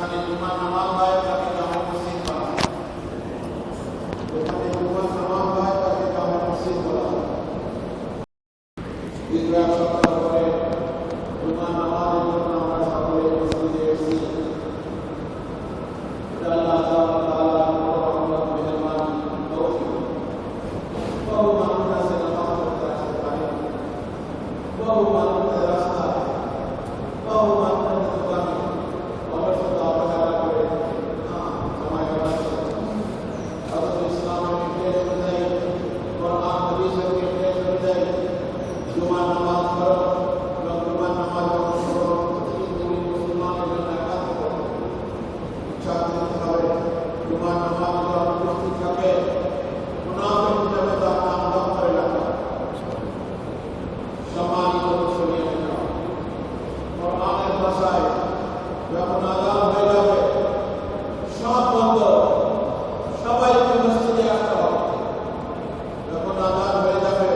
যেখানে জুমার নামাজ হয় তাকে জামে মসজিদ বলা হয়। যেখানে জুমার নামাজ হয় তাকে জামে মসজিদ বলা হয়। দীর্ঘ এক সপ্তাহ পরে জুমার নামাজের জন্য আমরা সকলে মসজিদে এসেছি। এটা আল্লাহ তাআলার রহমত মেহেরবানি তৌফিক। বহু মানুষ আছে নামাজ পড়তে আসতে পারে, বহু মানুষের রাস্তা আছে, বহু মানুষের দোকানে অবশ্যই অবহেলা করে সময় কাটাচ্ছে। অথচ ইসলামের নির্দেশ অনুযায়ী, কোরআন হাদিসের নির্দেশ অনুযায়ী জুমার নামাজ পড়ো এবং জুমার নামাজ অনুসরণ প্রতিদিন মুসলমানের জন্য একান্ত করো। ইচ্ছা করতে হবে জুমার নামাজ উপস্থিত থাকে, মুনাফিক হিসেবে তার নাম দপ্তরে রাখা। সম্মানিত মুসলিম, কোরআনের ভাষায় যখন আযান হয়ে যাবে সব বন্ধ, সবাইকে মসজিদে আসতে হবে। যখন আযান হয়ে যাবে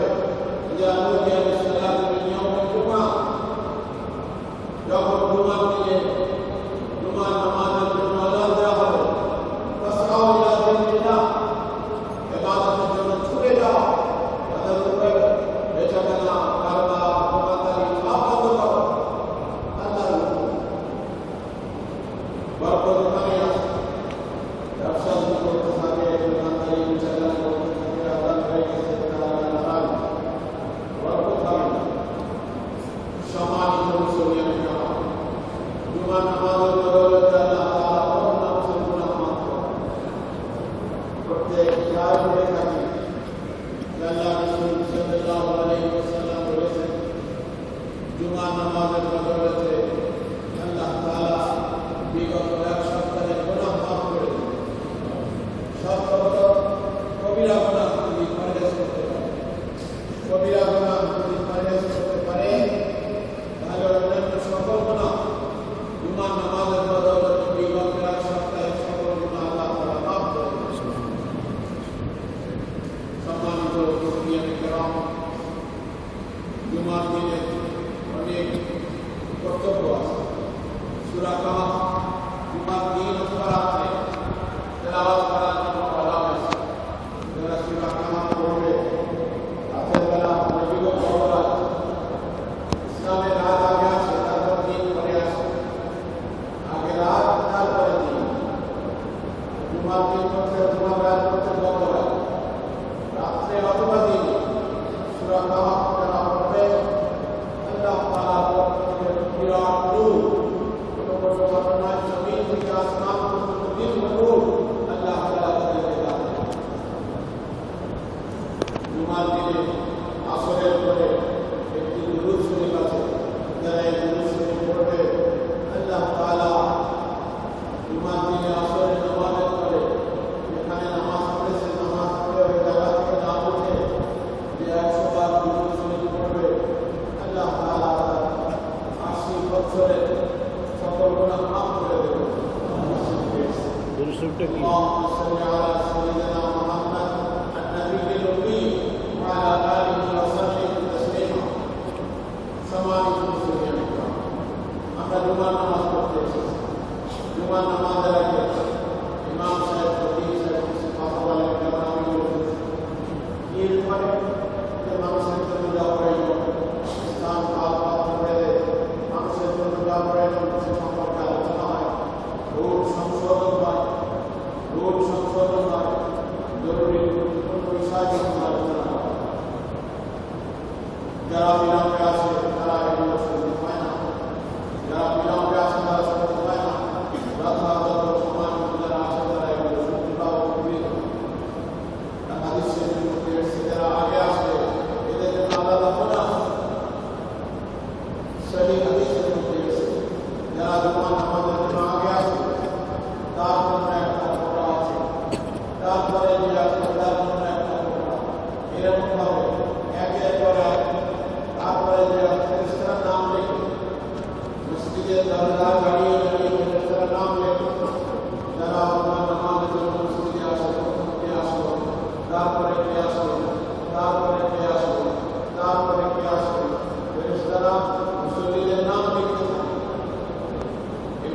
যখন জুমার দিনে জুমার নামাজের জন্য আযান দেওয়া হবে, ফাসআউ ইলা যিকরিল্লাহ, ইবাদতের জন্য ছুটে যাও। তাদের উপরে বেচাকেনা, কারবার, দোকানদারি সব বন্ধ করো। আল্লাহর বরকত ওখানে আছে। ব্যবসা করতে থাকে, দোকানদারি বেচাকেনা করতে থাকে, আযান হয়ে গেছে, তারা বরকত পাবে না। সম্মানিত মুসলিম, জুমার নামাজের বদৌলতে আল্লাহ তাআলা বহু মানুষের গুনাহ মাফ করেন। প্রত্যেক রাত পড়ে থাকি আল্লাহ রাসূল সাল্লাল্লাহু আলাইহি ওয়াসাল্লাম বলেছেন, জুমার নামাজের বদৌলতে আল্লাহ তাআলা বিগত এক সপ্তাহের গুনাহ মাফ করে দেন। সবচেয়ে বড় কবিরা গুনাহ যদি পরহেজ করতে পারে, কবিরা গুনাহ যদি পরহেজ করতে পারে, তাহলে অন্যান্য সকল গুনাহ জুমার নামাজের বদৌলতে বিগত এক সপ্তাহের সকল গুনাহ আল্লাহ তাআলা মাফ করে দেন। সম্মানিত মুসলিম কিরাম, জুমার দিনে অনেক কর্তব্য আছে। সূরা কাহফ জুমার দিন অথবা রাত্রে তেলাওয়াত করার জন্য বলা হয়েছে। যারা সূরা কাহফ পড়বে রাতের বেলা নবীর খবর আছে, ইসলামের রাত আগে আছে, তারপর দিন পরে আছে। আগে রাত, তারপরে দিন। জুমার দিন করতে জুমার রাত করতে বন্ধ হয়, রাত্রে অথবা দিন সূরা কাহফ যারা পড়বে আল্লাহ তাআলার পক্ষ থেকে বিরাট নূর, কোনো কোনো ঘটনায় জমিন থেকে আসমান পর্যন্ত দীর্ঘ নূর আল্লাহ তাআলা তাদেরকে দান করেন। জুমার দিনে আসরের পরে একটি দুরূদ শরীফ আছে, যারা এই দুরূদ শরীফ পড়বে আল্লাহ তাআলা জুমার দিনে আসরের নামাজের পরে এখানে নামাজ পড়েছে, নামাজ পড়ে ওই জায়গা থেকে না উঠে যে 100 বার দুরূদ শরীফ পড়বে আল্লাহ তাআলা 80 বছরের সকল গুনাহ মাফ করে দেবেন। দুরূদ শরীফটা কি? اللهم صل على سيدنا محمد النبي الأمي وعلى آله وصحبه تسليما। সম্মানিত মুসলিম, আমরা জুমার নামাজ পড়তে এসেছি। জুমার নামাজের আগে ইমাম সাহেব, খতিব সাহেব কিছু কথা বলেন, যেমন আমি বলেছি এরপরে যে মানুষের জন্য যা প্রয়োজন, ইসলাম কাল পাত্র বেঁধে মানুষের জন্য যা প্রয়োজন সে সম্পর্কে আলোচনা হয়, রুট সংশোধন হয়, জরুরি গুরুত্বপূর্ণ বিষয় যখন আলোচনা হয়। যারা বিলম্বে আসে তারা এগুলো শুনতে পায় না, যারা বিলম্বে আসে তারা শুনতে পায় না।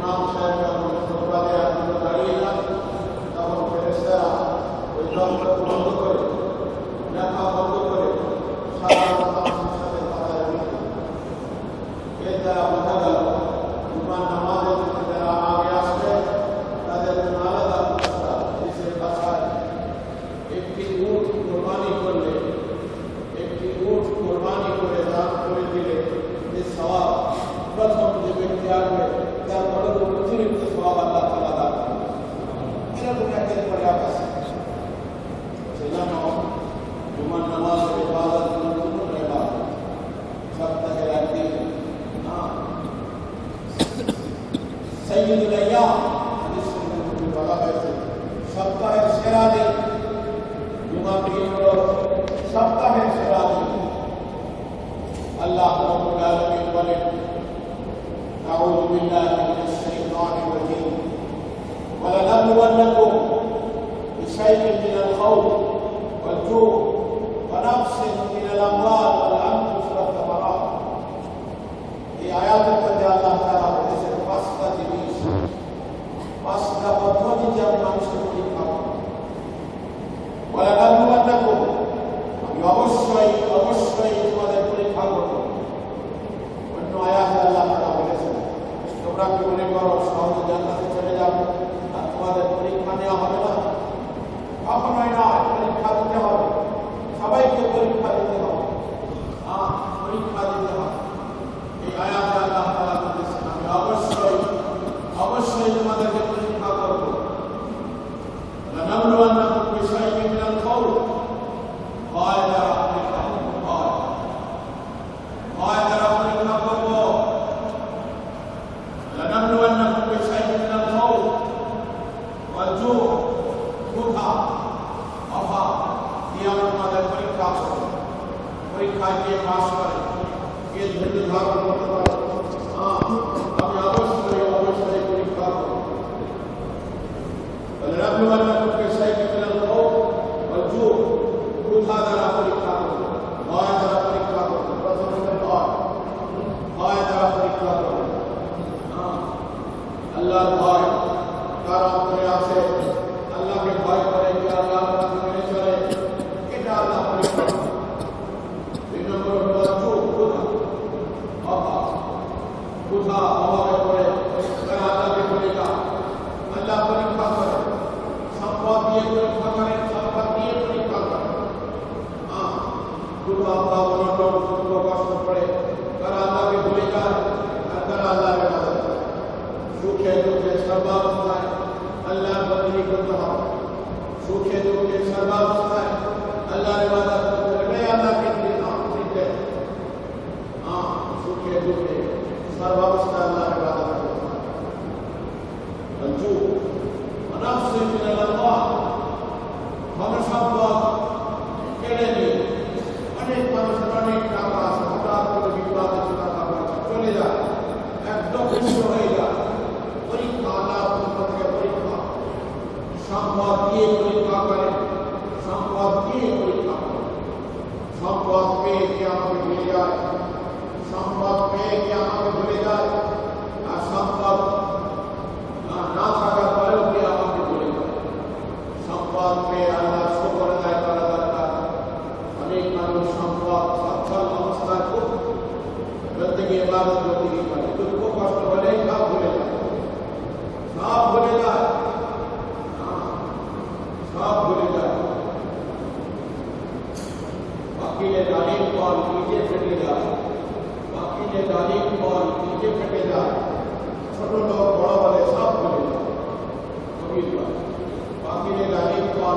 ইমাম সাহেব যখন খুতবা দেওয়ার জন্য দাঁড়িয়ে যান, তখন ফেরেশতারা ওই যন্ত্রকে বন্ধ করে, লেখা বন্ধ করে সারা মানুষের সাথে কথা বলতে। এর দ্বারা বোঝা গেল জুমার নামাজের জন্য যারা আগে আসবে তাদের জন্য আলাদা ব্যবস্থা। দেশের ভাষায় একটি উট কোরবানি করলে, একটি উট কোরবানি করে দান করে দিলে যে সওয়াব প্রথম যে ব্যক্তি আসবে তারপরে অতিরিক্ত সওয়াব আল্লাহ তাআলা দান করবেন। এরকম একের পরে এক আছে। সেজন্য জুমার নামাজের ইবাদত গুরুত্বপূর্ণ ইবাদত। সপ্তাহের একদিন সাইয়্যিদুল আইয়াম হাদিস শরীফে বলা হয়েছে সপ্তাহের সেরা দিন জুমার দিন হলো সপ্তাহের সেরা দিন। আল্লাহ রাব্বুল আলামিন বলেন, আউযু বিল্লাহি মিনাশ শাইতানির রাজীম, ওয়া লানাবলুওয়ান্নাকুম বিশাইইন মিনাল খাউফ ওয়াল জূ' ওয়া নাকসিন মিনাল আমওয়াল ওয়াল আনফুস ওয়াত থামারাত। এই আয়াতের মধ্যে আল্লাহ তাআলা বলেছেন পাঁচটা জিনিস, পাঁচটা পদ্ধতিতে আমি মানুষকে পরীক্ষা করব। ওয়া লানাবলুওয়ান্নাকুম, আমি অবশ্যই তোমাদের পরীক্ষা করব। অন্য আয়াতে আল্লাহ তাআলা বলেছেন তোমরা কি মনে করো সহজে জান্নাতে চলে যাবে আর তোমাদের পরীক্ষা নেওয়া হবে না? কখনোই নয়, পরীক্ষা দিতে হবে, সবাইকে পরীক্ষা দিতে হবে। পরীক্ষা দিতে হবে। এই আয়াতে আল্লাহ তাআলা বলেছেন আমি অবশ্যই তোমাদেরকে পরীক্ষা করব। লানাবলুওয়ান্নাকুম বিশাইইন মিনাল খাউফ, ভয় দ্বারা পরীক্ষা করব, ভয় দ্বারা পরীক্ষা করব। লানাবলুওয়ান্নাকুম বিশাইইন মিনাল খাউফ ওয়াল জূ', ক্ষুধা অভাব দিয়ে আমি তোমাদের পরীক্ষা করব। পরীক্ষায় কে পাস করে, কে ধৈর্য ধারণ করতে পারে, আমি অবশ্যই পরীক্ষা করব। লানাবলুওয়ান্নাকুম বিশাইইন মিনাল খাউফ ওয়াল জূ', ক্ষুধা দ্বারা পরীক্ষা করব, ভয় দ্বারা পরীক্ষা করব। প্রথমে ভয় দ্বারা পরীক্ষা করব। আল্লাহর ভয় কার অন্তরে আছে, আল্লাহকে ভয় করে কি আল্লাহর কথা মেনে চলে, এটা আল্লাহ পরীক্ষা করবে। 2 নম্বর হলো ক্ষুধা অভাবে পড়ে তারা আল্লাহকে বলে না, আল্লাহ পরীক্ষা করে। সম্পদ দিয়ে পরীক্ষা করেন, সম্পদ দিয়ে পরীক্ষা করেন। ক্ষুধা অভাব অনটন দুঃখ কষ্ট পড়ে তারা আল্লাহকে ভুলে যায় আর তারা আল্লাহকে ইবাদত করে। সুখে দুঃখে সর্বাবস্থায় আল্লাহর বন্দী করতে হবে। সুখে দুঃখে সর্বাবস্থায় আল্লাহর ইবাদত করতে হবে। আল্লাহকে চিনতে সুখে দুঃখে সর্বাবস্থায় আল্লাহর ইবাদত করতে হবে। বন্ধু নাফসে মিনাল আল্লাহ, ধনসম্পদ কেড়ে নিয়ে অনেক মানুষের অনেক টাকা আছে, হঠাৎ করে বিপদে টাকা পয়সা চলে যায়, একদম খুশি হয়ে যায়। পরীক্ষা আল্লাহ থেকে পরীক্ষা, সম্পদ দিয়ে পরীক্ষা করে, সম্পদ দিয়ে পরীক্ষা করে। সম্পদ পেয়ে কি আমাকে ভুলে যায়, সম্পদ পেয়ে কি আমাকে ভুলে যায়, আর সম্পদ না থাকার পরেও কি আমাকে ভুলে যায়। সম্পদ পেয়ে আল্লাহ শুকর আদায় করা দরকার। অনেক মানুষ সম্পদ সচ্ছল অবস্থায় খুব বলতে গিয়ে ইবাদত করতে গিয়ে করে, দুঃখ কষ্ট হলেই সব ভুলে যায়, সব ভুলে যায়, সব ভুলে যায়। বাকিলে গাড়ির পর নিজে ফেটে যায়, বাকিলে গাড়ির পর নিজে ফেটে যায়। ছোট লোক বড় হলে সব ভুলে যায়। বাকিলে গাড়ির পর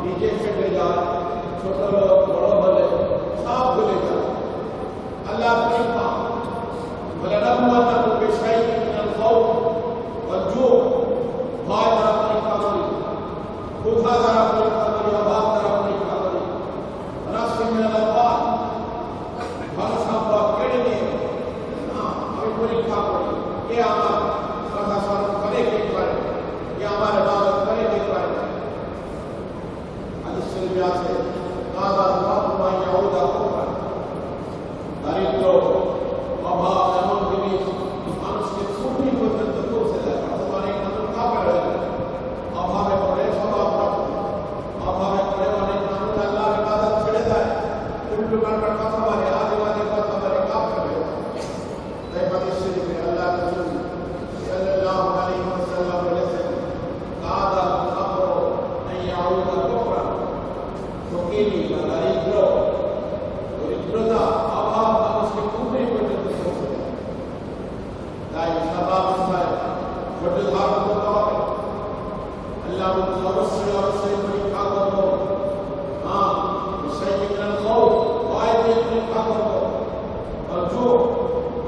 নিজে ফেটে যায়, ছোট লোক বড় হলে সব ভুলে যায়। আল্লাহ পরীক্ষা বলে লানাবলুওয়ান্নাকুম বিশাইইন মিনাল খাউফ ওয়াল জূ', ভয় দ্বারা পরীক্ষা করি, ক্ষুধা দ্বারা পরীক্ষা করি, অভাব দ্বারা পরীক্ষা করি। নাকসিন মিনাল আমওয়াল, ধনসম্পদ কেড়ে নিয়ে আমি পরীক্ষা করি। কে আমার কথা স্মরণ করে, কে করে, কে আমার ইবাদত করে, কে করে। হাদিস শরীফে আছে করতে হবে। আল্লাহ বলছেন অবশ্যই অবশ্যই পরীক্ষা করবো। হ্যাঁ, বিষয় বিজ্ঞান ভয় দিয়ে পরীক্ষা করবো,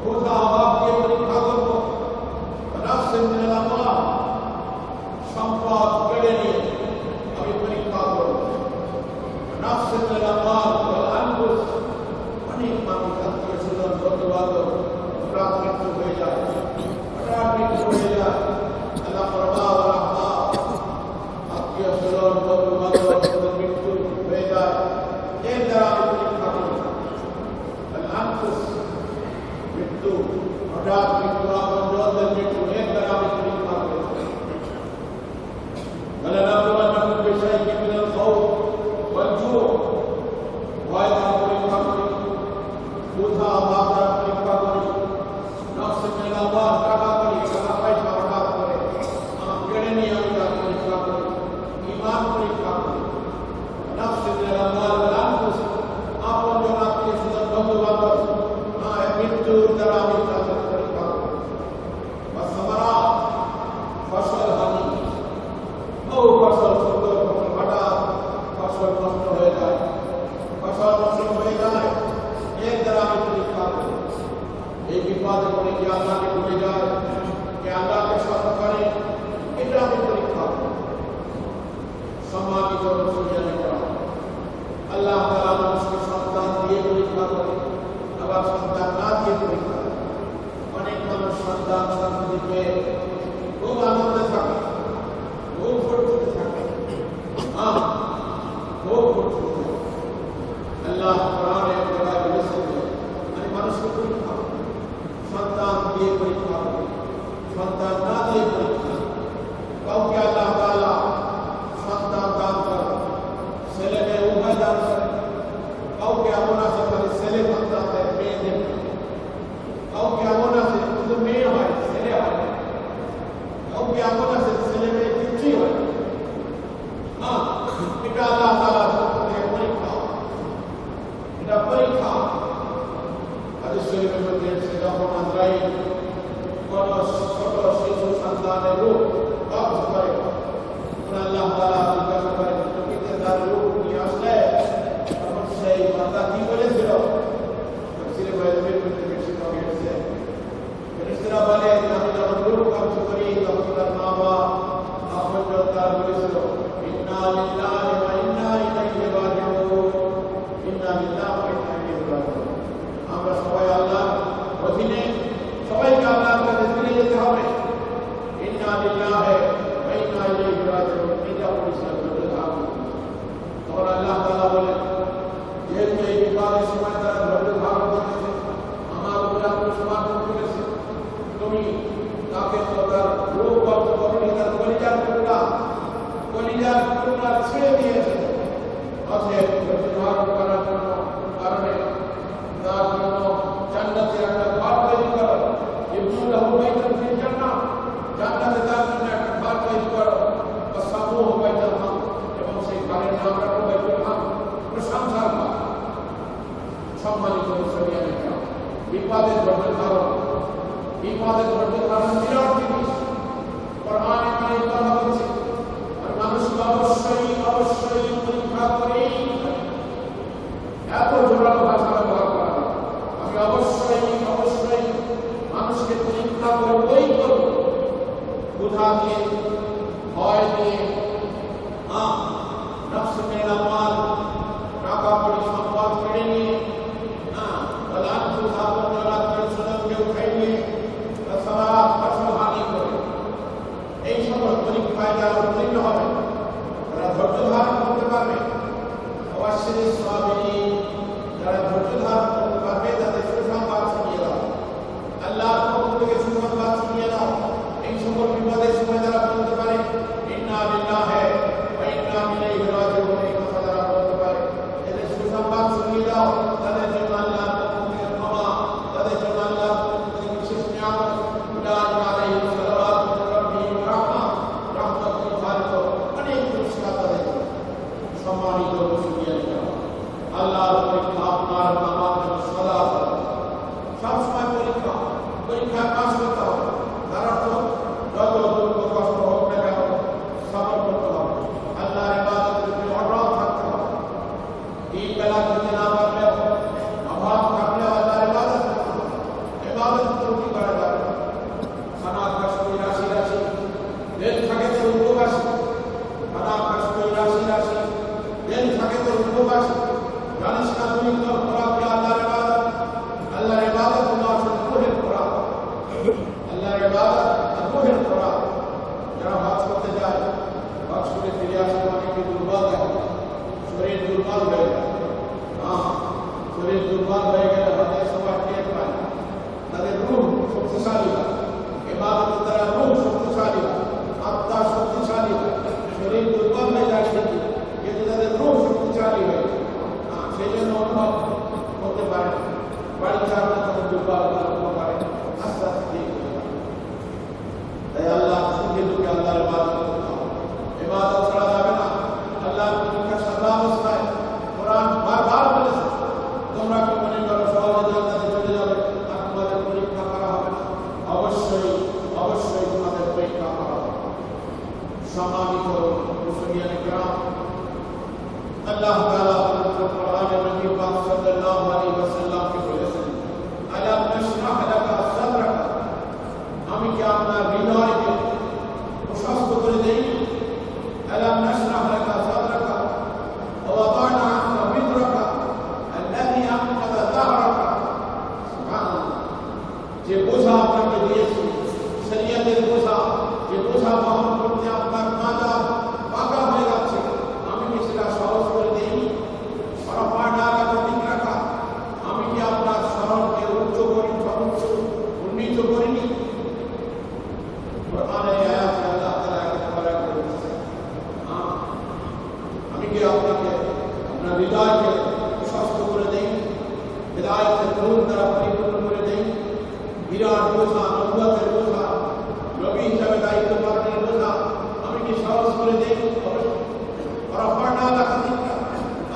ক্ষুধা অভাব দিয়ে পরীক্ষা করবো, সম্পদ কেড়ে নিয়ে আমি পরীক্ষা করবো। অনেক মানুষ আত্মীয় স্বজন বন্ধু বান্ধব হঠাৎ মৃত্যু হয়ে যায়, হঠাৎ মৃত্যু হয়ে যায়। আল্লাহ আত্মীয় স্বজন বন্ধু বান্ধব মৃত্যু হয়ে যায়, এর দ্বারা আমি পরীক্ষা করি। মৃত্যু, হঠাৎ মৃত্যু, আপনজনদের মৃত্যু, এর দ্বারা আমি পরীক্ষা করি। ولنبلونكم بشيء من الخوف والجوع ভয় দ্বারা পরীক্ষা করি, ক্ষুধা অভাব দ্বারা পরীক্ষা করি, নফস মিন আল্লাহ টাকা করি, টাকা পয়সা হঠাৎ করে কেড়ে নিয়ে আমি তার পরীক্ষা করি, ঈমান পরীক্ষা করি। নফস মিন আল্লাহ আনফুস, আপনজন আত্মীয় স্বজন বন্ধু বান্ধব মৃত্যুর দ্বারা আমি তাদের পরীক্ষা করি। সামারাত, ফসল হানি, ফসল সুন্দর ফসল হঠাৎ ফসল নষ্ট হয়ে যায়, ফসল নষ্ট হয়ে যায়, এর দ্বারা আমি পরীক্ষা করি। এই বিপদে পড়ে কি আল্লাহকে ভুলে যায়, কে আল্লাহকে স্মরণ করে, এটা আমি পরীক্ষা করি। সম্মানিত মুসলমানেরা, আল্লাহ তাআলা মানুষকে সন্তান দিয়ে পরীক্ষা করে, আবার সন্তান না দিয়ে পরীক্ষা করে। অনেক মানুষ সন্তান সন্ততি পেয়ে খুব আনন্দে থাকে, খুব ফুর্তিতে থাকে, খুব ফুর্তিতে থাকে। আল্লাহ কোরআনে এক জায়গায় বলেছেন আমি মানুষকে পরীক্ষা করি, সন্তান দিয়ে পরীক্ষা করি, সন্তান না দিয়ে পরীক্ষা। কাউকে আল্লাহ তাআলা সন্তান দান করেন, ছেলে মেয়ে উভয় দান করেন। কাউকে এমন আছে খালি ছেলে সন্তান দেয়, মেয়ে দেন। কাউকে এমন আছে শুধু মেয়ে হয়, ছেলে হয়। কাউকে এমন আছে ছেলে মেয়ে কিছুই হয়। এটা আল্লাহ তাআলার পক্ষ থেকে পরীক্ষা, এটা পরীক্ষা। হাদিস শরীফের মধ্যে এসেছে যখন আজরাইল কোন ছোট শিশু সন্তানের রূহ কবজ করে, আল্লাহ তাআলা জিজ্ঞাসা করেন পৃথিবীতে তার রূহ নিয়ে আসলে তখন সেই বান্দা কি বলেছিল? তাফসীরে বাইবেলের মধ্যে বেশি পাওয়া গেছে, ফেরেশতারা বলে আমি যখন রূহ কবজ করি তখন তার মা বাবা আপনজন তার বলেছিল ইন্না লিল্লাহি ওয়া ইন্না ইলাইহি রাজিউন, ইন্না লিল্লাহি ওয়া ইন্না ইলাইহি রাজিউন। আমরা সবাই আল্লাহর অধীনে, সবাইকে আল্লাহর কাছে ফিরে যেতে হবে। ইন্না লিল্লাহি ওয়া ইন্না ইলাইহি রাজিউন, এটা পরিষ্কার করতে হবে। তখন আল্লাহ তাআলা বলেন যেহেতু এই বিপদের সময় তারা ধৈর্য ধারণ করেছে, আমার উপরে আপনি সমর্পণ করেছে, তুমি তাকে তো তার রূপ কবজ করনি, তার কলিজার টুকরা ছেড়ে দিয়েছে। অতএব ধৈর্য ধারণ করার জন্য কারণে তার জন্য জান্নাতে একটা ঘর তৈরি করো, ইবনুল লাহু বাইতুন ফিল জান্নাহ, জান্নাতে তার জন্য একটা ঘর তৈরি করো, ওয়াসামুহু বাইতুল হাম, এবং সেই ঘরের নাম রাখো বাইতুল হাম, প্রশংসার ঘর। সম্মানিত মুসলমানেরা, বিপদের ধৈর্য ধারণ, বিপদের ধৈর্য ধারণ বিরাট জিনিস। কোরআনে অনেক কথা বলছে, আর মানুষকে অবশ্যই অবশ্যই পরীক্ষা করেই এত জোরালো ভাষা ব্যবহার করা হয়। আমি অবশ্যই অবশ্যই মানুষকে পরীক্ষা করবই করব, ক্ষুধা দিয়ে, ভয় দিয়ে, নফস মিন আল-মাল, টাকা কড়ি সম্পদ কেড়ে নিয়ে, আপনজনকে খাইয়ে, সামারাত ফসল হানি করে, এই সকল পরীক্ষায় যারা উত্তীর্ণ হবে তারা ধৈর্য ধারণ করতে পারবে। অবশ্যই সাবিরিন, যারা ধৈর্য ধারণ করতে পারবে তাদের সুসংবাদ শুনিয়ে দাও, আল্লাহর পক্ষ থেকে সুসংবাদ শুনিয়ে দাও। এই সকল বিপদের সময় যারা বলতে পারে ইন্না লিল্লাহি ওয়া ইন্না ইলাইহি রাজিউন, এই কথা যারা বলতে পারে এদের সুসংবাদ শুনিয়ে দাও। তাদের জন্য আল্লাহর পক্ষ থেকে ক্ষমা, তাদের জন্য আল্লাহর পক্ষ থেকে বিশেষ নিয়ামত, উলাইকা আলাইহিম সালাওয়াতু মির রাব্বিহিম রাহমা, রহমত নির্ধারিত অনেক পুরস্কার তাদের জন্য। সম্মানিত মুসলমানেরা, আল্লাহর পরীক্ষা আপনার আমার জন্য সদা সবসময় পরীক্ষা, পরীক্ষায় পাস করতে হবে। তার অর্থ যত দুর্ভোগ সম্মানিত মুসলিয়ান کرام, আল্লাহ তাআলা পবিত্র কোরআনে নবী পাক সাল্লাল্লাহু আলাইহি ওয়াসাল্লাম কে বলেছেন, আলাম নাশরাহ লাকা সাদরাকা, আমি কি আপনার হৃদয়কে প্রশস্ত করে দেই? আলাম নাশরাহ লাকা সাদরাকা ওয়া ওয়াদানা আনকা বিদরাকা আল্লাযী আনকাযা যাহরাকা। সুবহানাল্লাহ, যে বোঝা আপনাকে দিয়েছি, শরীয়তের বোঝা, যে বোঝা বহন করতে আপনার মাজা পাকা হয়ে যাচ্ছে, আমি কি সেটা সহজ করে দেইনি? আমি কি আপনার স্মরণকে উচ্চ করি, উন্নীত করিনি? আমি কি আপনাকে আপনার হৃদয়কে প্রশস্ত করে দেই, হৃদয়কে নূর দ্বারা পরিপূর্ণ করে দেই? বিরাট বোঝা, নবুয়তের বোঝা, নবী হিসাবে দায়িত্ব পালনের বোঝা আমি কি সহজ করে দেই?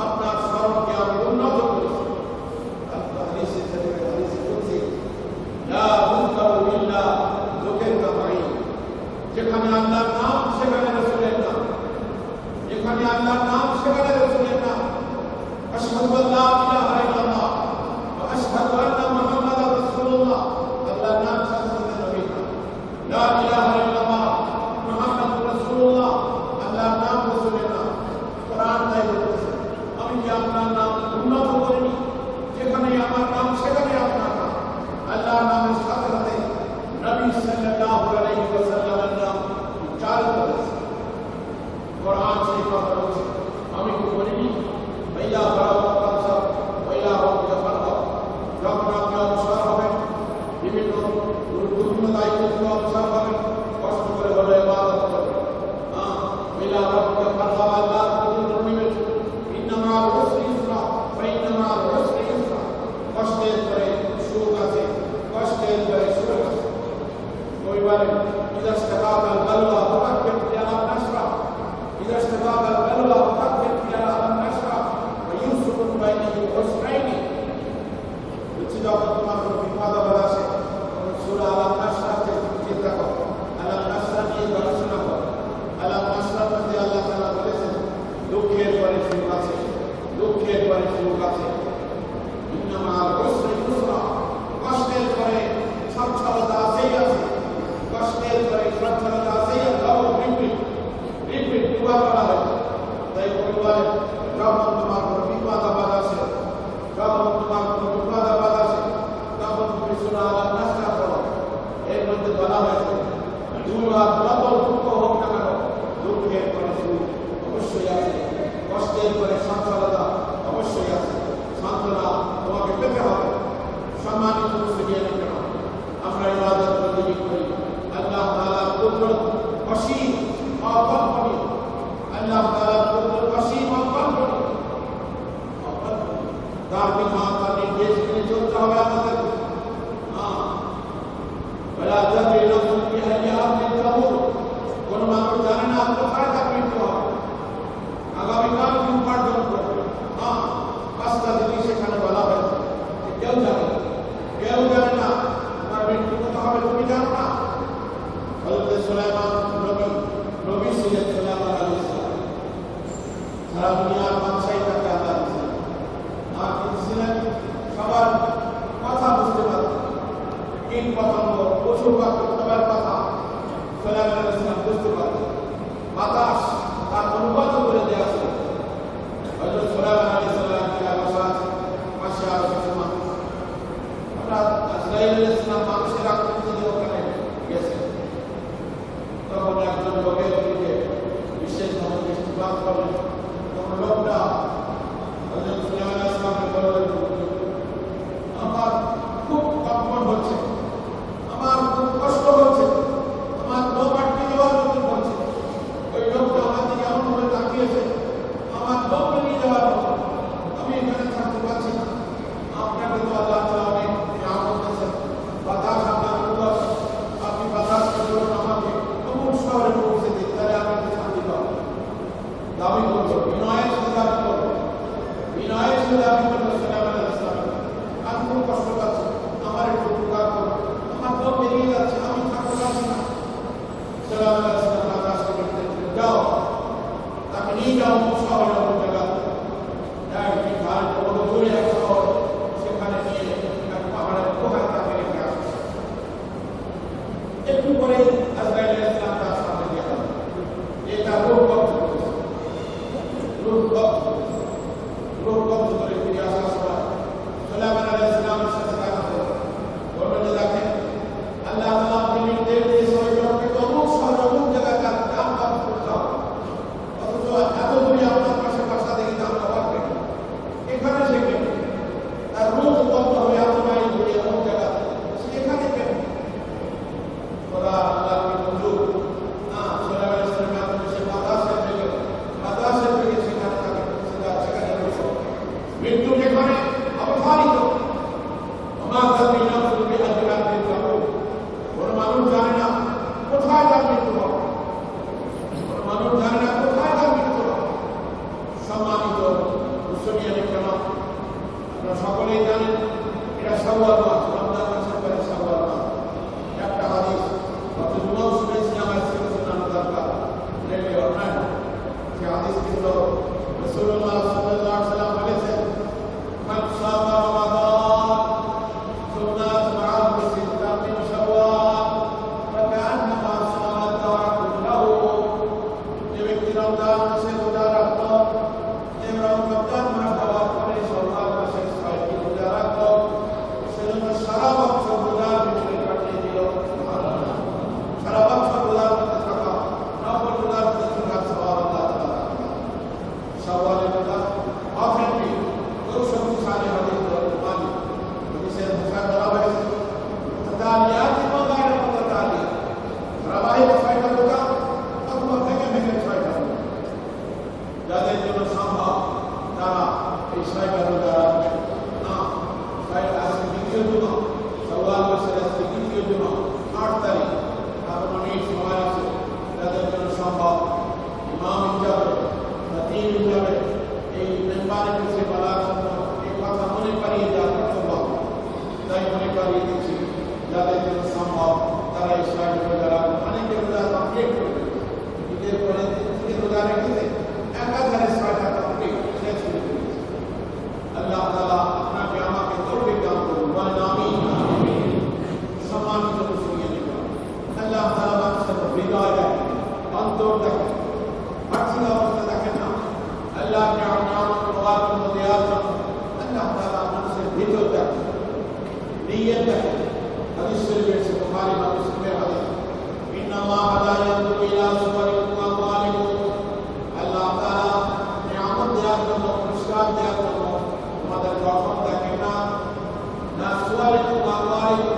আপনার স্মরণকে আমি উন্নত করেছি। যেখানে আল্লাহর নাম সেখানে রাসূলের নাম, যেখানে আল্লাহর নাম সেখানে রাসূলের নাম। আশহাদু আল্লা ইলাহা ইল্লাল্লাহ ওয়া আশহাদু আন্না মুহাম্মাদার রাসূলুল্লাহ। আল্লাহর নাম সাথে নবীর নাম, লা ইলাহা ইল্লাল্লাহ মুহাম্মাদুর রাসূলুল্লাহ, আল্লাহর নাম রাসূলের নাম। কোরআন তাই বলছে, আমি কি আপনার নাম উন্নত করিনি? যেখানে আমার নাম সেখানে আপনার নাম। আল্লাহর নামের সাথে সাথে নবী সাল্লাল্লাহু আলাইহি ওয়াসাল্লামের নাম উচ্চারণ করেছে। কোরআন সেই কথা বলছে, আমি কি বলিনি? ভাইয়া ভাইয়া যখন আপনি অবসর হবেন, বিভিন্ন গুরুত্বপূর্ণ দায়িত্ব থেকে অবসর হবেন, কষ্ট করে হলে ইবাদত করবেন। ভাইয়া আল্লাহ কষ্টের পরে সুখ আছে, কষ্টের পরে সুখ আছে। পরিবারে إذا اشتكاك البلوى فكر في ألم نشرح، إذا اشتكاك البلوى فكر في ألم نشرح ويوسف بين الحسنين। যখন তোমার কোনো বিপদ আপদ আসে, সূরা আলাম নাশরাহ চিন্তা করো, আলাম নাশরাহ নিয়ে গবেষণা করো। আলাম নাশরাহ মধ্যে আল্লাহ তাআলা বলেছেন, দুঃখের পরে সুখ আছে, দুঃখের পরে সুখ আছে। ইন্না মা'আল উসরি ইউসরা, কষ্টের পরে সচ্ছলতা আছেই আছে, কষ্টের পরে সচ্ছলতা আছেই আছে। রিপিট দুবার বলা হয়। তাই পরিবারে যখন তোমার কোনো বিপদ আপদ আসে, যখন তোমার কোনো বিপদ আপদ আসে, তখন তুমি সূরা আলাম নাশরাহ পড়ো। এর মধ্যে বলা হয়েছে, দুর্বার যত দুঃখ হোক না কেন, দুঃখের পরে সুখ অবশ্যই আছে, কষ্টের পরে সচ্ছলতা অবশ্যই আছে। সান্ত্বনা তোমাকে পেতে হবে। সম্মানিত মুসলিয়ান کرام, আমরা ইবাদত বন্দেগী করি, আল্লাহ তাআলার কুদরত অসীম অকল্পনীয়। আল্লাহ তাআলার কুদরত অসীম অকল্পনীয়। তার বিধান, তার নির্দেশ মেনে চলতে হবে আমাদের। ولا تدري نفس بأي أرض تموت, কোন মানুষ জানে না কোথায় তার মৃত্যু হবে, আগামীকাল কি উপার্জন করবে। পাঁচটা জিনিস এখানে বলা হয়েছে, কেউ জানে না, কেউ জানে না তোমার মৃত্যু কোথা হবে, তুমি জানো না। হযরত সুলাইমান নবী ছিলেন, সুলাইমান আলাইহিস সালাম সারা দুনিয়ার বাদশাহী তাকে আল্লাহ দিয়েছেন। আর তিনি ছিলেন সবার কথা বুঝতে পারতেন, কীট পতঙ্গ, পশু পাখি সবার কথা সুলাইমান আলাইহিস সালাম বুঝতে পারতেন। বাতাস তার অনুবাদ করে দেওয়া ছিল। হযরত সুলাইমান আলাইহিস সালাম পাশে আরো কিছু মানুষ, হঠাৎ আজরাইল আলাইহিস সালাম মানুষের আকৃতি দিয়ে ওখানে গেছেন। তখন একজন লোকের দিকে বিশেষভাবে দৃষ্টিপাত করলেন। তখন লোকটা হযরত সুলাইমান আলাইহিস সালামকে বললেন, আমার খুব কম্পন হচ্ছে, আমার খুব কষ্ট হচ্ছে, আমার লোক আটকে যাওয়ার মতো হচ্ছে। ওই লোকটা আমার দিকে এমন ভাবে তাকিয়েছে, আমার লোক নিয়ে যাওয়ার মতো, আমি এখানে থাকতে পারছি না। আপনাকে তো আল্লাহ তাআলা অনেক নিয়ামত দিয়েছেন, বাতাস আপনার উপর, আপনি বাতাস করুন আমাকে অমুক শহরে পৌঁছে দিন, তাহলে আমি শান্তি পাবো। দাবি করবো, বিনয়ের সাথে দাবি করবো, বিনয়ের সাথে রোজা রেখেছে, একাধারে 6টা তাকবীর শেষ করে দিয়েছে। আল্লাহ তাআলা আপনাকে আমাকে তৌফিক দান করুন, বলেন আমিন। সম্মানিত মুসলিম, আল্লাহ তাআলা মানুষের হৃদয় দেখেন, অন্তর দেখেন, বাহ্যিক অবস্থা দেখেন না। আল্লাহ নিয়ামত দেওয়ার জন্য আল্লাহ তাআলা মানুষের ভিতর দেখেন, নিয়ত দেখেন। হাদিস শরীফে এসেছে, বুখারী বা মুসলিমের হাদিস, ইন্নাল্লাহ লা ইয়ানজুরু ইলা সুওয়ারিকুম ওয়া আমওয়ালিকুম। আল্লাহ তাআলা নিয়ামত দেওয়ার জন্য, পুরস্কার দেওয়ার জন্য তোমাদের গঠন দেখেন না, না সুওয়ারিকুম ওয়া আমওয়ালিকুম,